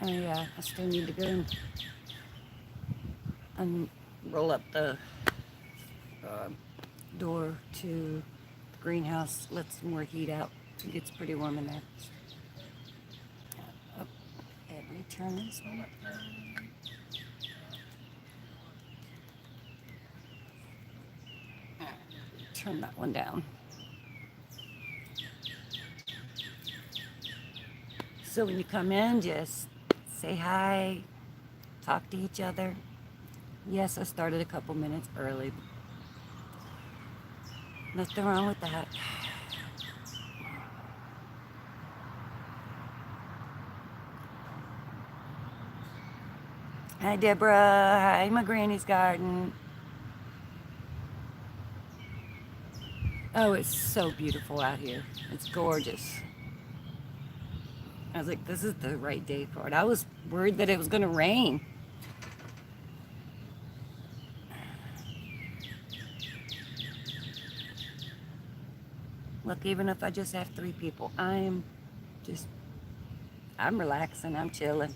I still need to go and roll up the uh, door to the greenhouse, let some more heat out. It gets pretty warm in there. Oh, let me turn this one up. Turn that one down. So when you come in, just say hi, talk to each other. Yes, I started a couple minutes early. Nothing wrong with that. Hi, Deborah. Hi, my granny's garden. Oh, it's so beautiful out here. It's gorgeous. I was like, this is the right day for it. I was worried that it was going to rain. Look, even if I just have 3 people, just, I'm relaxing, I'm chilling.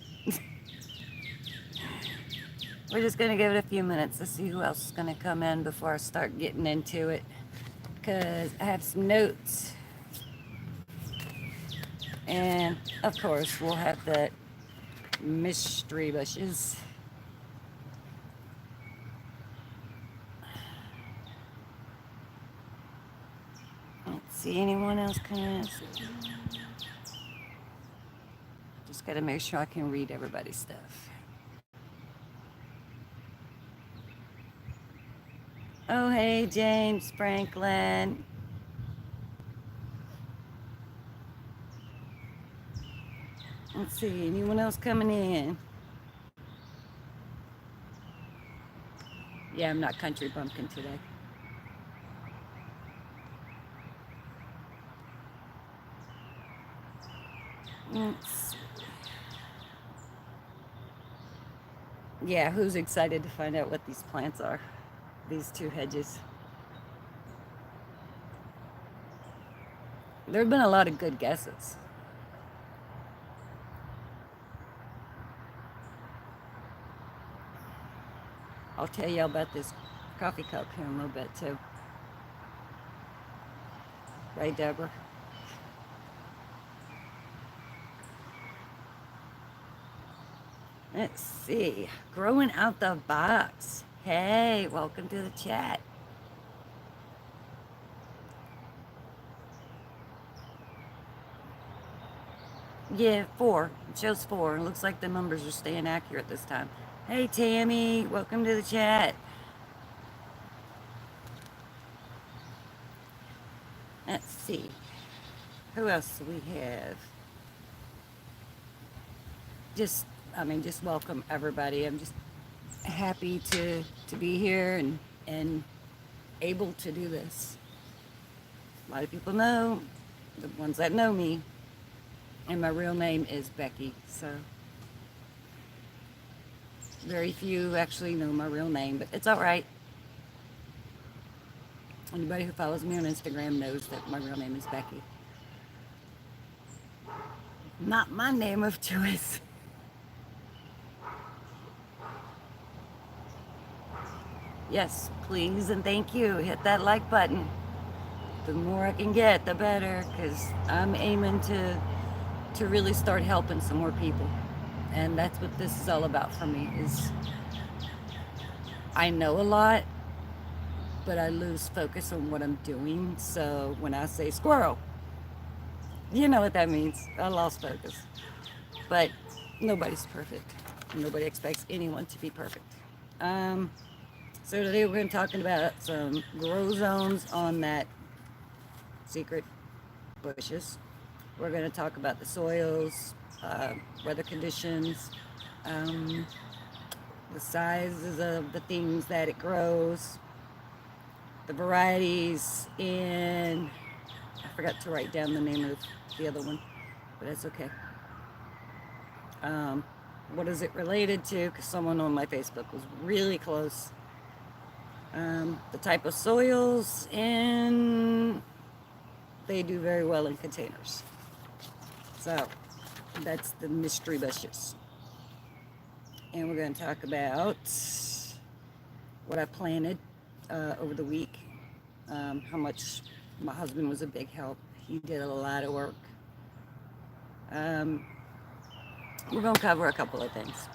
We're just going to give it a few minutes to see who else is going to come in before I start getting into it. Because I have some notes. And, of course, we'll have the mystery bushes. Let's see, anyone else come in? Just got to make sure I can read everybody's stuff. Oh, hey, James Franklin. Let's see, anyone else coming in? Yeah, I'm not country bumpkin today. Let's, yeah, who's excited to find out what these plants are? These 2 hedges. There have been a lot of good guesses. I'll tell you about this coffee cup here in a little bit too. Right, Deborah? Let's see. Growing out the box. Hey, welcome to the chat. Yeah, 4. It shows 4. It looks like the numbers are staying accurate this time. Hey, Tammy. Welcome to the chat. Let's see. Who else do we have? Just, just welcome everybody. I'm just happy to be here and able to do this. A lot of people know, the ones that know me, and my real name is Becky, so very few actually know my real name, but it's all right. Anybody who follows me on Instagram knows that my real name is Becky. Not my name of choice. Yes, please and thank you. Hit that like button. The more I can get, the better, because I'm aiming to really start helping some more people. And that's what this is all about for me, is I know a lot, but I lose focus on what I'm doing. So when I say squirrel, you know what that means. I lost focus. But nobody's perfect. Nobody expects anyone to be perfect. So today we're going to talking about some grow zones on that secret bushes. We're going to talk about the soils, weather conditions, the sizes of the things that it grows, the varieties, and I forgot to write down the name of the other one, but that's okay. What is it related to? Because someone on my Facebook was really close. The type of soils, and they do very well in containers. So that's the mystery bushes. and we're going to talk about what I planted over the week, how much my husband was a big help. He did a lot of work. Um, we're going to cover a couple of things.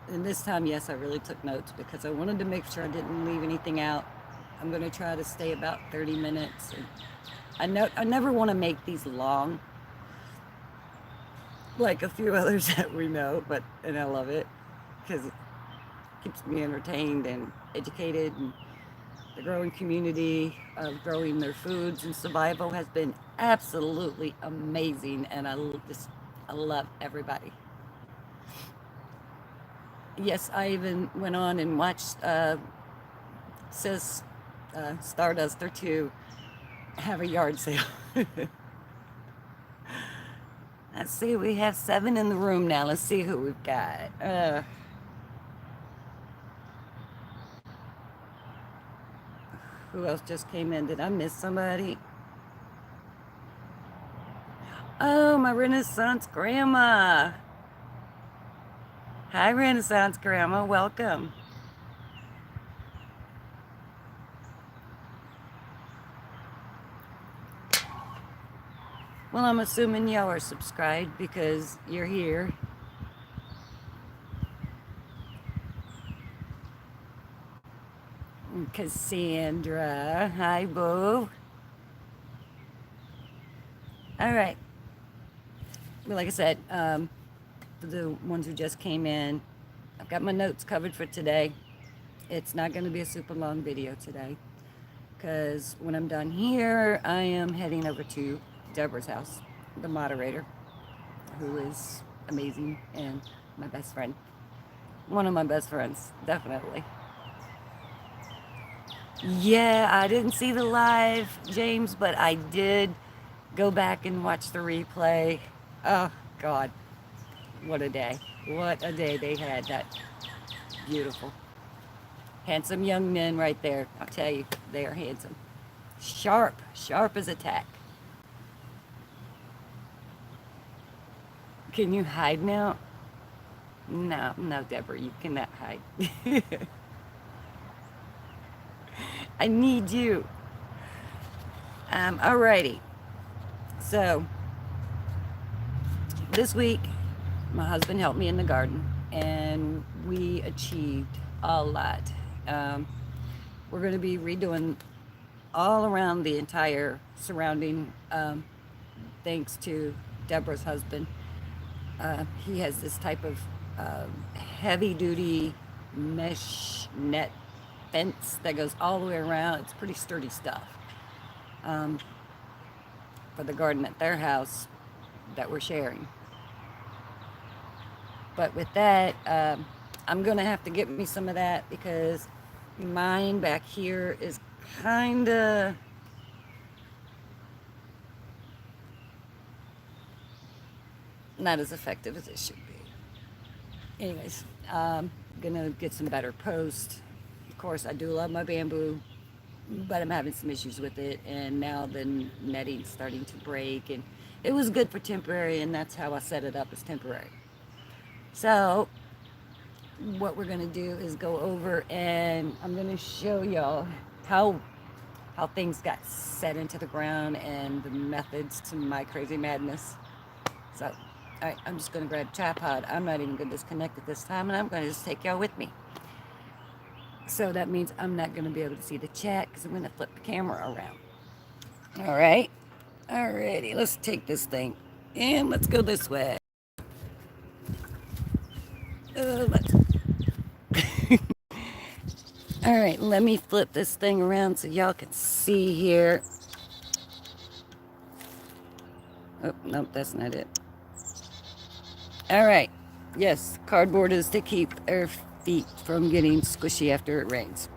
And this time, yes, I really took notes because I wanted to make sure I didn't leave anything out. I'm going to try to stay about 30 minutes. And I never want to make these long, like a few others that we know, and I love it because it keeps me entertained and educated. And the growing community of growing their foods and survival has been absolutely amazing, and I love everybody. Yes, I even went on and watched Sis Starduster to have a yard sale. Let's see, we have 7 in the room now. Let's see who we've got. Who else just came in? Did I miss somebody? Oh, my Renaissance grandma. Hi, Renaissance grandma. Welcome. Well, I'm assuming y'all are subscribed because you're here. Cassandra. Hi, boo. All right. Well, like I said, for the ones who just came in, I've got my notes covered for today. It's not going to be a super long video today because when I'm done here, I am heading over to Deborah's house, the moderator, who is amazing and my best friend. One of my best friends, definitely. Yeah, I didn't see the live, James, but I did go back and watch the replay. Oh, God. What a day. What a day they had. That beautiful. Handsome young men right there. I'll tell you, they are handsome. Sharp. Sharp as a tack. Can you hide now? No, no, Deborah, you cannot hide. I need you. Alrighty. So, this week, my husband helped me in the garden, and we achieved a lot. We're going to be redoing all around the entire surrounding, thanks to Deborah's husband. He has this type of heavy-duty mesh net fence that goes all the way around. It's pretty sturdy stuff. For the garden at their house that we're sharing. But with that, I'm going to have to get me some of that because mine back here is kind of not as effective as it should be. Anyways, I'm going to get some better posts. Of course, I do love my bamboo, but I'm having some issues with it, and now the netting's starting to break, and it was good for temporary, and that's how I set it up as temporary. So what we're going to do is go over, and I'm going to show y'all how things got set into the ground and the methods to my crazy madness. So, all right, I'm just going to grab a tripod. I'm not even going to disconnect at this time, and I'm going to just take y'all with me. So that means I'm not going to be able to see the chat because I'm going to flip the camera around. All right. Alrighty, let's take this thing and let's go this way. All right, let me flip this thing around so y'all can see here. Oh, nope, that's not it. All right. Yes, cardboard is to keep our feet from getting squishy after it rains.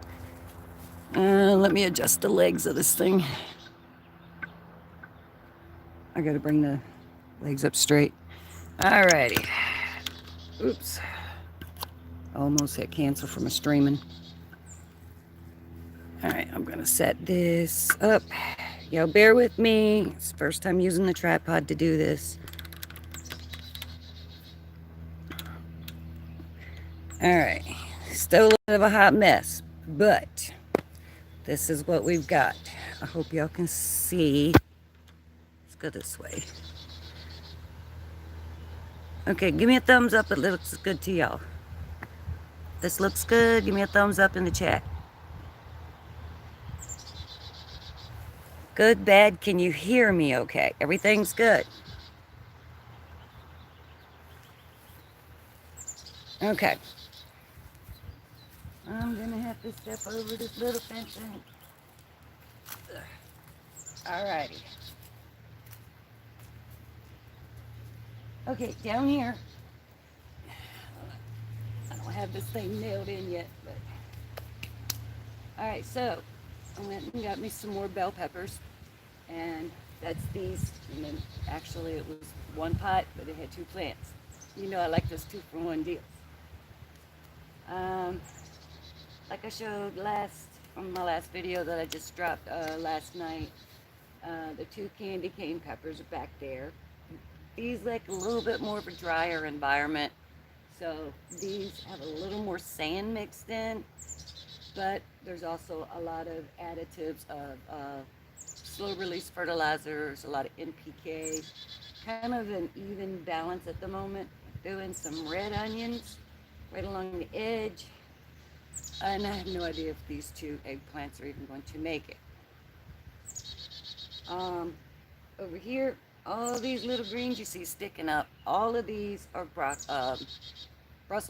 Let me adjust the legs of this thing. I gotta bring the legs up straight. All righty. Oops. Almost hit cancel from a streaming. All right, I'm gonna set this up. Y'all bear with me. It's the first time using the tripod to do this. All right, still a little bit of a hot mess, but this is what we've got. I hope y'all can see. Let's go this way. Okay, give me a thumbs up if it looks good to y'all. This looks good. Give me a thumbs up in the chat. Good, bad, can you hear me okay? Everything's good. Okay. I'm gonna have to step over this little fencing. Alrighty. Okay, down here. I don't have this thing nailed in yet, but. Alright, so I went and got me some more bell peppers. And that's these. And then actually it was one pot, but it had two plants. You know I like those 2-for-1 deals. Like I showed from my last video that I just dropped last night, the 2 candy cane peppers are back there. These like a little bit more of a drier environment, so these have a little more sand mixed in, but there's also a lot of additives of slow release fertilizers, a lot of NPK, kind of an even balance at the moment. Doing some red onions right along the edge. And I have no idea if these 2 eggplants are even going to make it. Over here, all these little greens you see sticking up, all of these are Brussels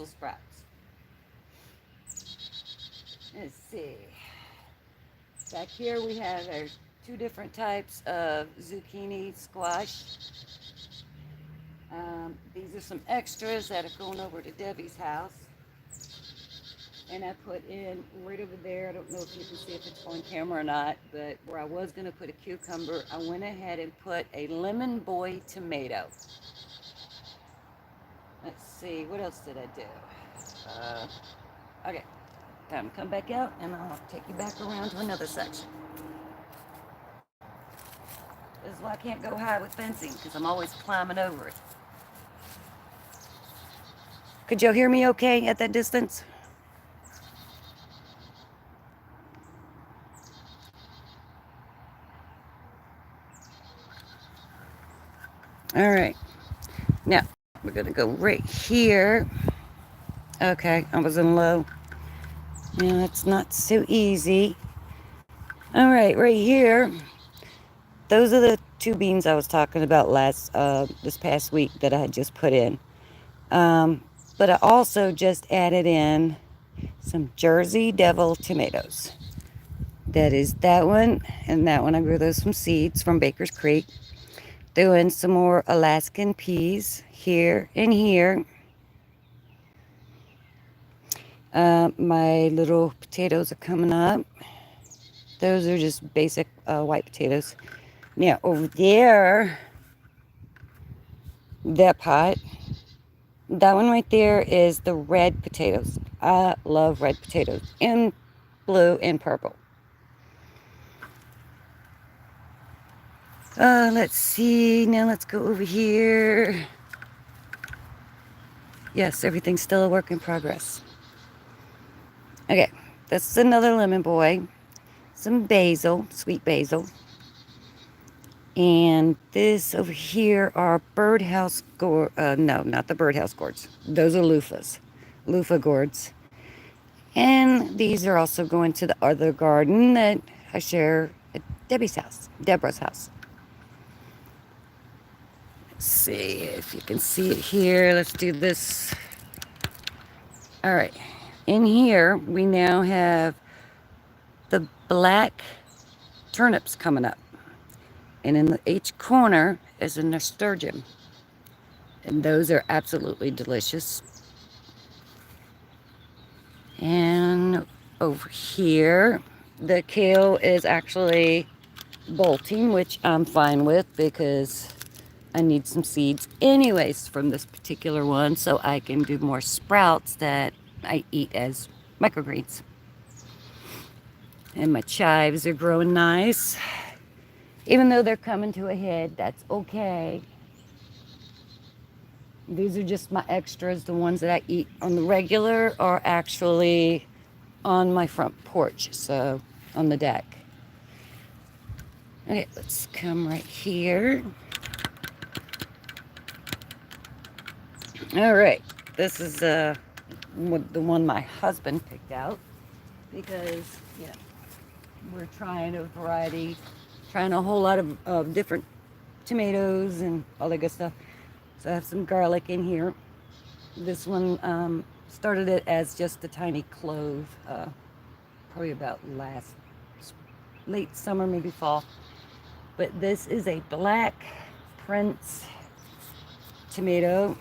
sprouts. Let's see. Back here we have our 2 different types of zucchini squash. These are some extras that are going over to Debbie's house. And I put in right over there, I don't know if you can see if it's on camera or not, but where I was going to put a cucumber, I went ahead and put a lemon boy tomato. Let's see, what else did I do? Okay, time to come back out and I'll take you back around to another section. This is why I can't go high with fencing, because I'm always climbing over it. Could y'all hear me okay at that distance? All right, now we're gonna go right here. Okay, I was in low. Yeah, it's not so easy. All right, right here. Those are the 2 beans I was talking about this past week that I had just put in. But I also just added in some Jersey Devil tomatoes. That is that one, and that one I grew those from seeds from Baker's Creek. Doing some more Alaskan peas here and here. My little potatoes are coming up. Those are just basic white potatoes. Now over there, that pot, that one right there is the red potatoes. I love red potatoes in blue and purple. Let's see. Now let's go over here. Yes, everything's still a work in progress. Okay, this is another lemon boy. Some basil, sweet basil. And this over here are birdhouse gourds. No, not the birdhouse gourds. Those are loofah gourds. And these are also going to the other garden that I share at Deborah's house. Let's see if you can see it here. Let's do this. All right. In here, we now have the black turnips coming up. And in each corner is a nasturtium. And those are absolutely delicious. And over here, the kale is actually bolting, which I'm fine with because I need some seeds anyways from this particular one so I can do more sprouts that I eat as microgreens. And my chives are growing nice. Even though they're coming to a head, that's okay. These are just my extras. The ones that I eat on the regular are actually on my front porch, so on the deck. Okay, let's come right here. All right, this is the one my husband picked out because, yeah, we're trying a variety, trying a whole lot of different tomatoes and all that good stuff. So I have some garlic in here. This one started it as just a tiny clove, probably about late summer, maybe fall. But this is a black Prince tomato.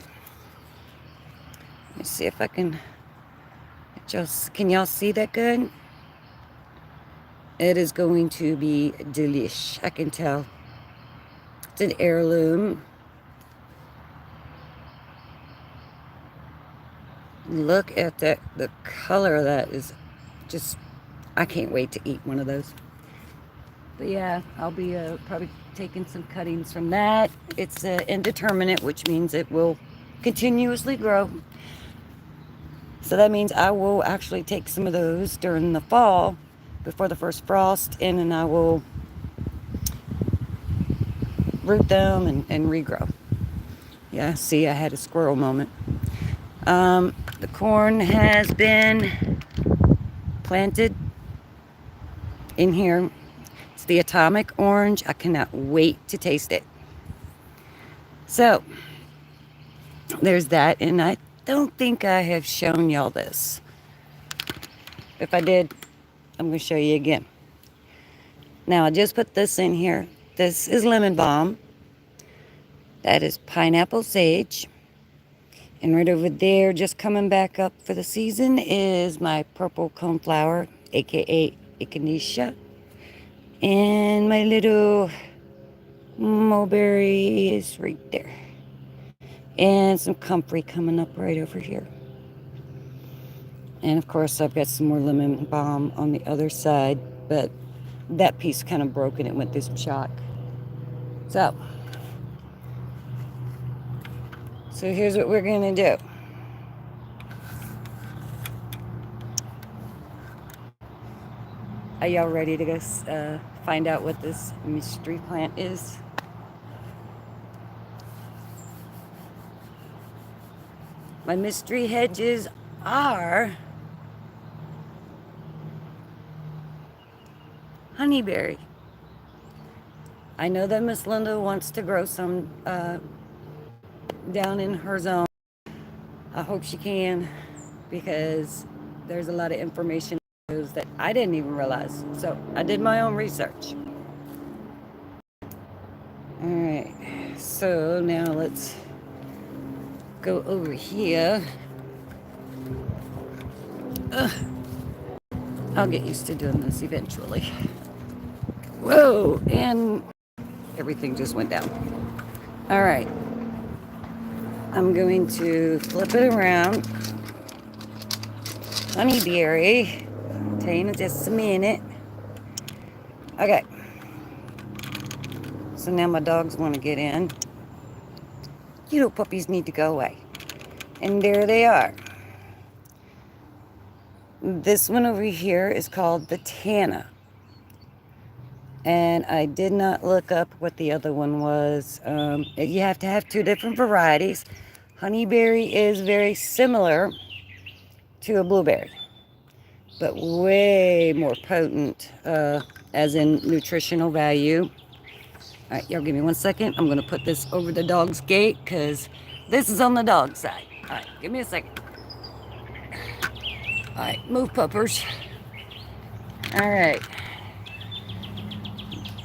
Let me see if I can can y'all see that good? It is going to be delish, I can tell. It's an heirloom. Look at that, the color of that is just, I can't wait to eat one of those. But yeah, I'll be probably taking some cuttings from that. It's indeterminate, which means it will continuously grow. So that means I will actually take some of those during the fall before the first frost, and then I will root them and regrow. Yeah, see, I had a squirrel moment. The corn has been planted in here. It's the atomic orange. I cannot wait to taste it. So there's that, and I don't think I have shown y'all this. If I did, I'm going to show you again. Now I just put this in here. This is lemon balm. That is pineapple sage. And right over there, just coming back up for the season, is my purple coneflower, aka echinacea. And my little mulberry is right there. And some comfrey coming up right over here. And of course, I've got some more lemon balm on the other side, but that piece kind of broke and it went through some shock. So here's what we're gonna do. Are y'all ready to go find out what this mystery plant is? My mystery hedges are honeyberry. I know that Miss Linda wants to grow some down in her zone. I hope she can, because there's a lot of information that I didn't even realize. So I did my own research. All right, so now let's go over here. I'll get used to doing this eventually. Whoa, and everything just went down. All right, I'm going to flip it around. Honeyberry. Tell you in just a minute. Okay. So now my dogs want to get in. You little puppies need to go away. And there they are. This one over here is called the Tana. And I did not look up what the other one was. You have to have two different varieties. Honeyberry is very similar to a blueberry, but way more potent, as in nutritional value. All right, y'all give me 1 second. I'm going to put this over the dog's gate because this is on the dog side. All right, give me a second. All right, move, puppers. All right.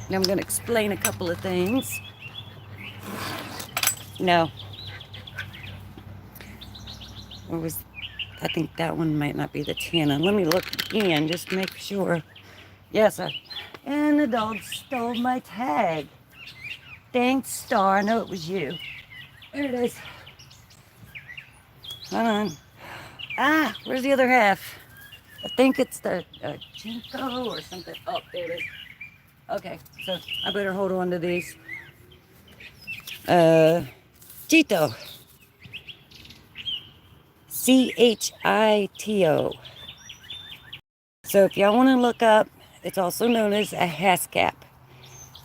Now I'm going to explain a couple of things. No. I think that one might not be the Tana. Let me look again, just to make sure. Yes, and the dog stole my tag. Thanks, Star. I know it was you. There it is. Hold on. Ah, where's the other half? I think it's the Jinko or something. Oh, there it is. Okay, so I better hold on to these. Chito. Chito. So if y'all want to look up, it's also known as a Haskap.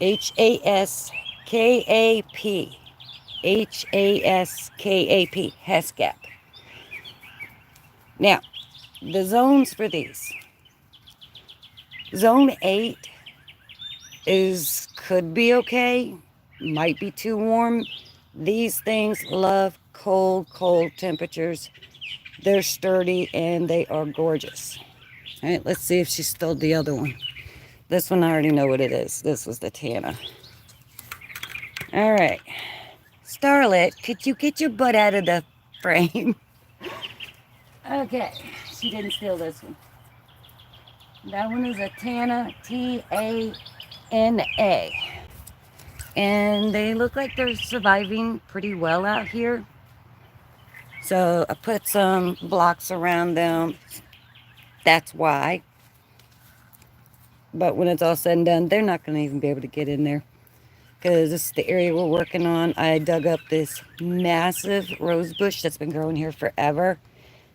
Haskap. Haskap. Haskap. Now, the zones for these. Zone 8 could be okay, might be too warm. These things love cold temperatures. They're sturdy and they are gorgeous. All right, let's see if she stole the other one. This one I already know what it is. This was the Tana. All right. Starlet, could you get your butt out of the frame? Okay, she didn't steal this one. That one is a Tana, Tana. And they look like they're surviving pretty well out here. So I put some blocks around them. That's why. But when it's all said and done, they're not going to even be able to get in there. Because this is the area we're working on. I dug up this massive rose bush that's been growing here forever.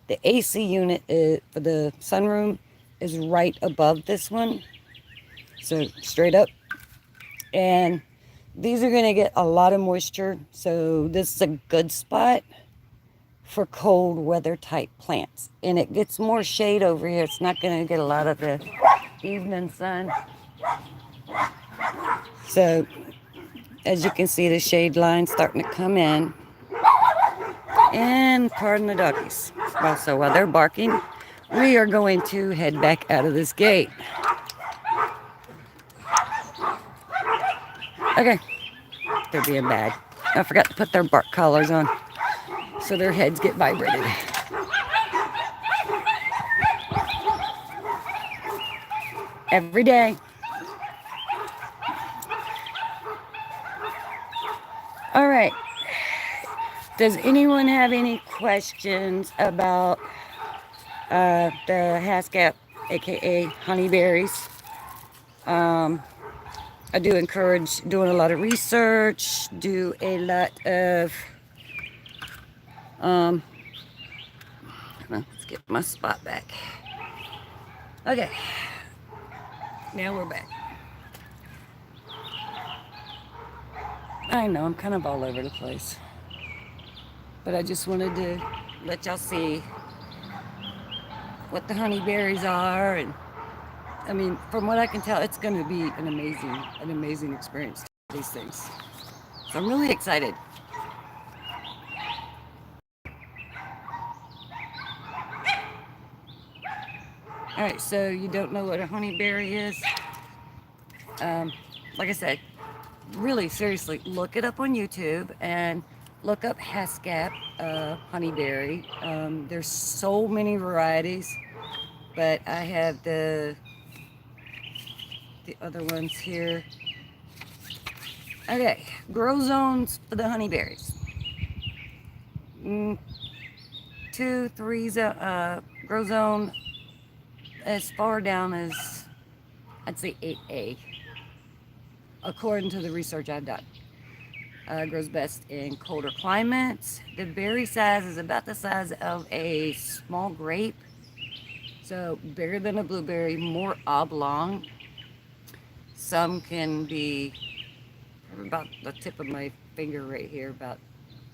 The AC unit for the sunroom is right above this one. So straight up. And these are going to get a lot of moisture. So this is a good spot for cold weather type plants. And it gets more shade over here. It's not going to get a lot of the evening sun. So as you can see, the shade line starting to come in. And pardon the doggies. Well, so while they're barking, we are going to head back out of this gate. Okay, they're being bad. I forgot to put their bark collars on, so their heads get vibrated. Every day. All right. Does anyone have any questions about the Haskap, aka Honeyberries? I do encourage doing a lot of research, do a lot of, let's get my spot back. Okay, now we're back. I know, I'm kind of all over the place. But I just wanted to let y'all see what the honeyberries are. And I mean, from what I can tell, it's going to be an amazing experience, these things. So I'm really excited. All right, so you don't know what a honeyberry is? Like I said, really seriously, look it up on YouTube and look up Haskap honeyberry. There's so many varieties, but I have the other ones here. Okay, grow zones for the honeyberries. 2, 3 grow zone as far down as, I'd say 8A, according to the research I've done. Grows best in colder climates. The berry size is about the size of a small grape, so bigger than a blueberry, more oblong. Some can be about the tip of my finger right here.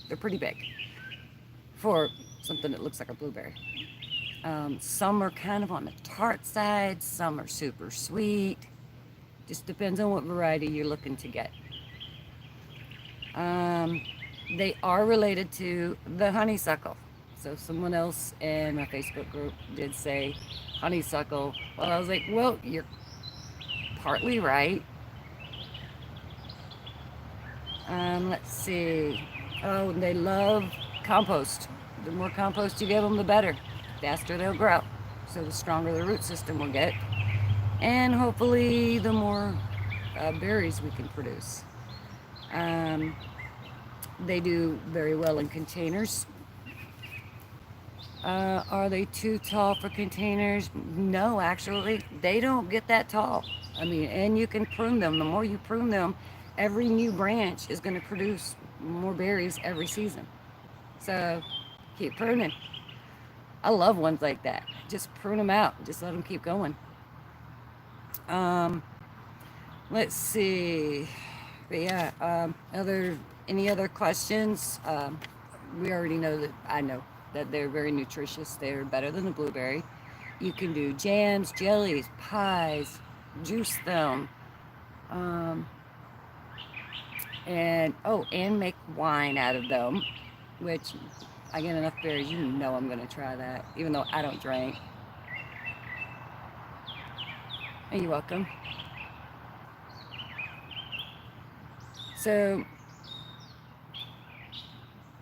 They're pretty big for something that looks like a blueberry. Some are kind of on the tart side. Some are super sweet. Just depends on what variety you're looking to get. They are related to the honeysuckle. So someone else in my Facebook group did say honeysuckle. Well, I was like, well, you're partly right. Let's see. Oh, they love compost. The more compost you give them, the better. Faster they'll grow. So the stronger the root system will get. And hopefully the more berries we can produce. They do very well in containers. Are they too tall for containers? No, actually, they don't get that tall. I mean, and you can prune them. The more you prune them, every new branch is going to produce more berries every season. So keep pruning. I love ones like that. Just prune them out. Just let them keep going. Um, let's see. But yeah, any other questions? We already know that I know that they're very nutritious. They're better than the blueberry. You can do jams, jellies, pies, juice them, um, and make wine out of them. Which I get enough berries, you know I'm gonna try that, even though I don't drink. You're welcome. So,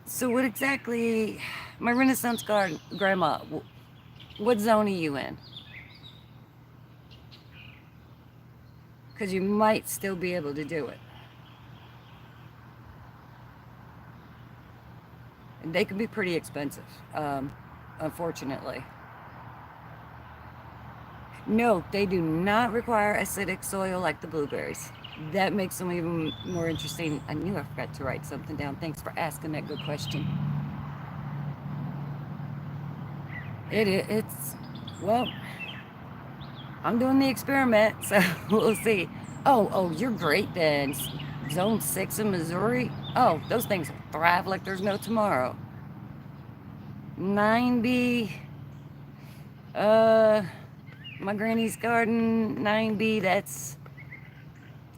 so what exactly, my Renaissance garden, grandma? What zone are you in? Because you might still be able to do it. And they can be pretty expensive, unfortunately. No, they do not require acidic soil like the blueberries. That makes them even more interesting. I knew I forgot to write something down. Thanks for asking that good question. It's, well, I'm doing the experiment, so we'll see. Oh, you're great then. Zone 6 in Missouri? Oh, those things thrive like there's no tomorrow. 9B, uh, my granny's garden, 9B, that's,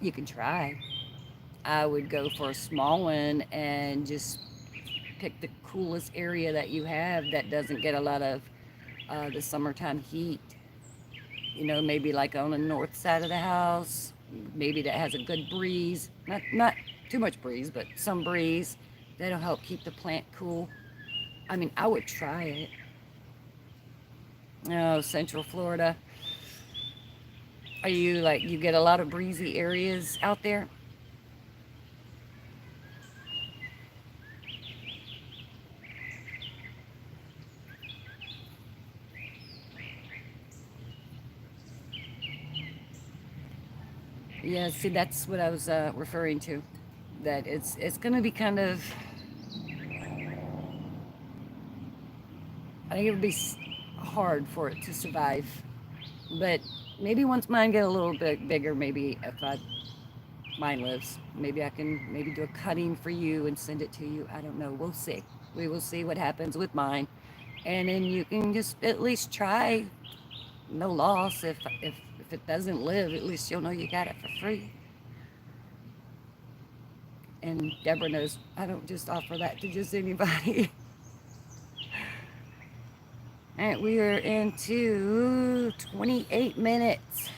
you can try. I would go for a small one and just pick the coolest area that you have that doesn't get a lot of the summertime heat. You know, maybe like on the north side of the house, maybe that has a good breeze. Not too much breeze, but some breeze. That'll help keep the plant cool. I mean, I would try it. Oh, Central Florida. Are you like, you get a lot of breezy areas out there? Yeah, see, that's what I was referring to. That it's going to be kind of, I think it would be hard for it to survive. But maybe once mine get a little bit bigger, maybe if mine lives, maybe I can maybe do a cutting for you and send it to you. I don't know. We'll see. We will see what happens with mine, and then you can just at least try. No loss. If it doesn't live, at least you'll know you got it for free. And Deborah knows I don't just offer that to just anybody. All right, we are into 28 minutes.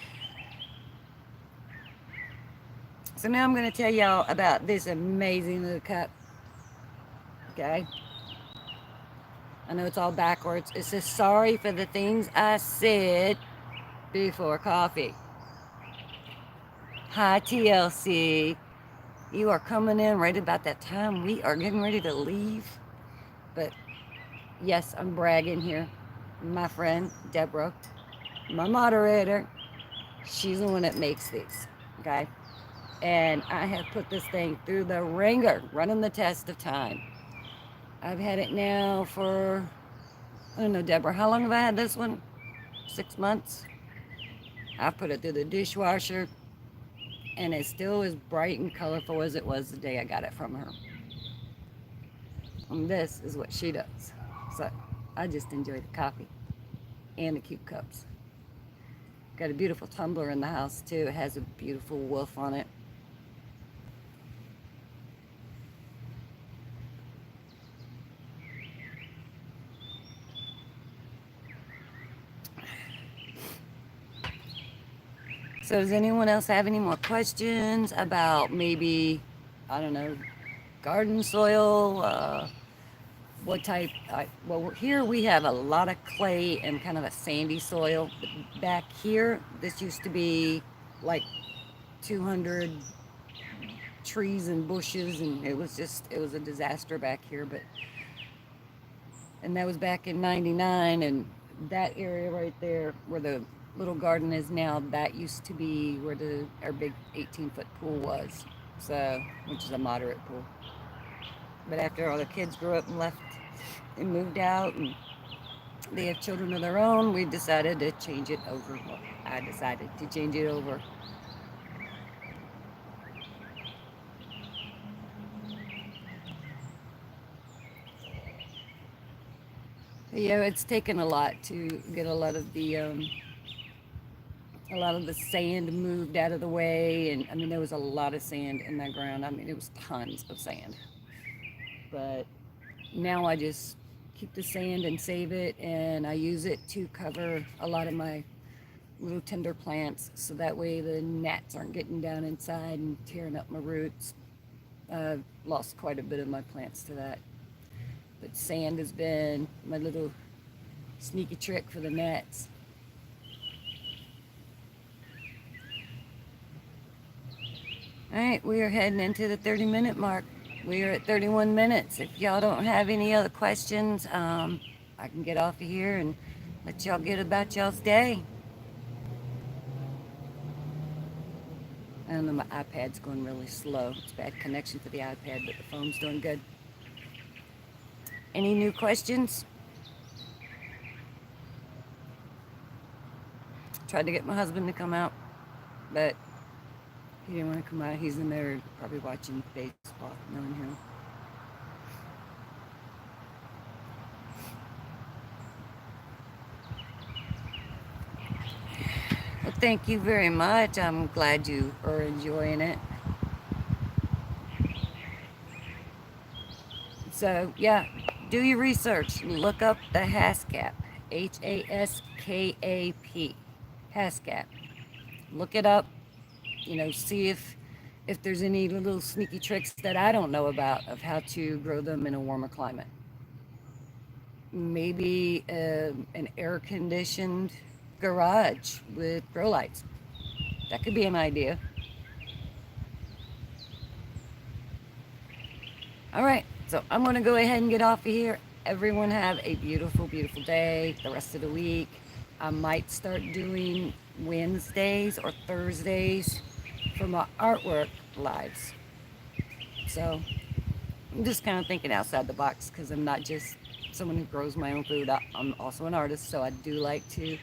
So now I'm going to tell y'all about this amazing little cup. Okay? I know it's all backwards. It says, sorry for the things I said before coffee. Hi, TLC. You are coming in right about that time. We are getting ready to leave. But yes, I'm bragging here. My friend, Deborah, my moderator, she's the one that makes these. Okay? And I have put this thing through the ringer, running the test of time. I've had it now for, I don't know, Deborah, how long have I had this one? 6 months? I put it through the dishwasher, and it's still as bright and colorful as it was the day I got it from her. And this is what she does. So I just enjoy the coffee and the cute cups. Got a beautiful tumbler in the house too. It has a beautiful wolf on it. So does anyone else have any more questions about maybe, I don't know, garden soil? What type? Well, here we have a lot of clay and kind of a sandy soil. Back here, this used to be like 200 trees and bushes, and it was a disaster back here. And that was back in '99, and that area right there where the little garden is now, that used to be where our big 18-foot pool was, so, which is a moderate pool. But after all the kids grew up and left and moved out, and They have children of their own. We decided to change it over. Well, I decided to change it over. Yeah, it's taken a lot to get a lot of the sand moved out of the way, and I mean there was a lot of sand in that ground. I mean it was tons of sand. But now I just keep the sand and save it, and I use it to cover a lot of my little tender plants, so that way the gnats aren't getting down inside and tearing up my roots. I've lost quite a bit of my plants to that. But sand has been my little sneaky trick for the gnats. All right, we are heading into the 30-minute mark. We are at 31 minutes. If y'all don't have any other questions, I can get off of here and let y'all get about y'all's day. I don't know, my iPad's going really slow. It's bad connection to the iPad, but the phone's doing good. Any new questions? Tried to get my husband to come out, but he didn't want to come out. He's in there probably watching baseball, knowing him. Well, thank you very much. I'm glad you are enjoying it. So, yeah, do your research. Look up the Haskap. Haskap. Haskap. Look it up. See if there's any little sneaky tricks that I don't know about of how to grow them in a warmer climate. Maybe an air conditioned garage with grow lights. That could be an idea. All right, so I'm going to go ahead and get off of here. Everyone have a beautiful, beautiful day the rest of the week. I might start doing Wednesdays or Thursdays for my artwork lives. So I'm just kind of thinking outside the box because I'm not just someone who grows my own food. I'm also an artist, so I do like to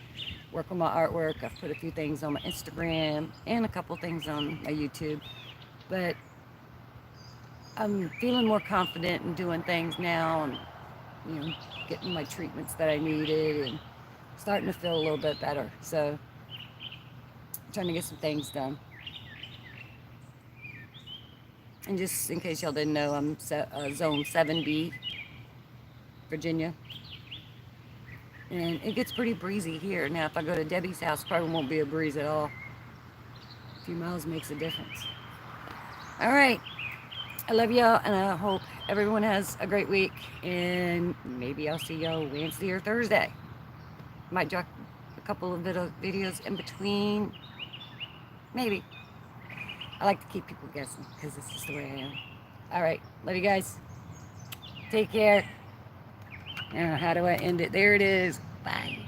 work on my artwork. I've put a few things on my Instagram and a couple things on my YouTube. But I'm feeling more confident in doing things now and, getting my treatments that I needed and starting to feel a little bit better. So I'm trying to get some things done. And just in case y'all didn't know, I'm Zone 7B, Virginia. And it gets pretty breezy here. Now, if I go to Debbie's house, probably won't be a breeze at all. A few miles makes a difference. All right. I love y'all, and I hope everyone has a great week. And maybe I'll see y'all Wednesday or Thursday. Might drop a couple of videos in between. Maybe. I like to keep people guessing because it's just the way I am. All right. Love you guys. Take care. Now, how do I end it? There it is. Bye.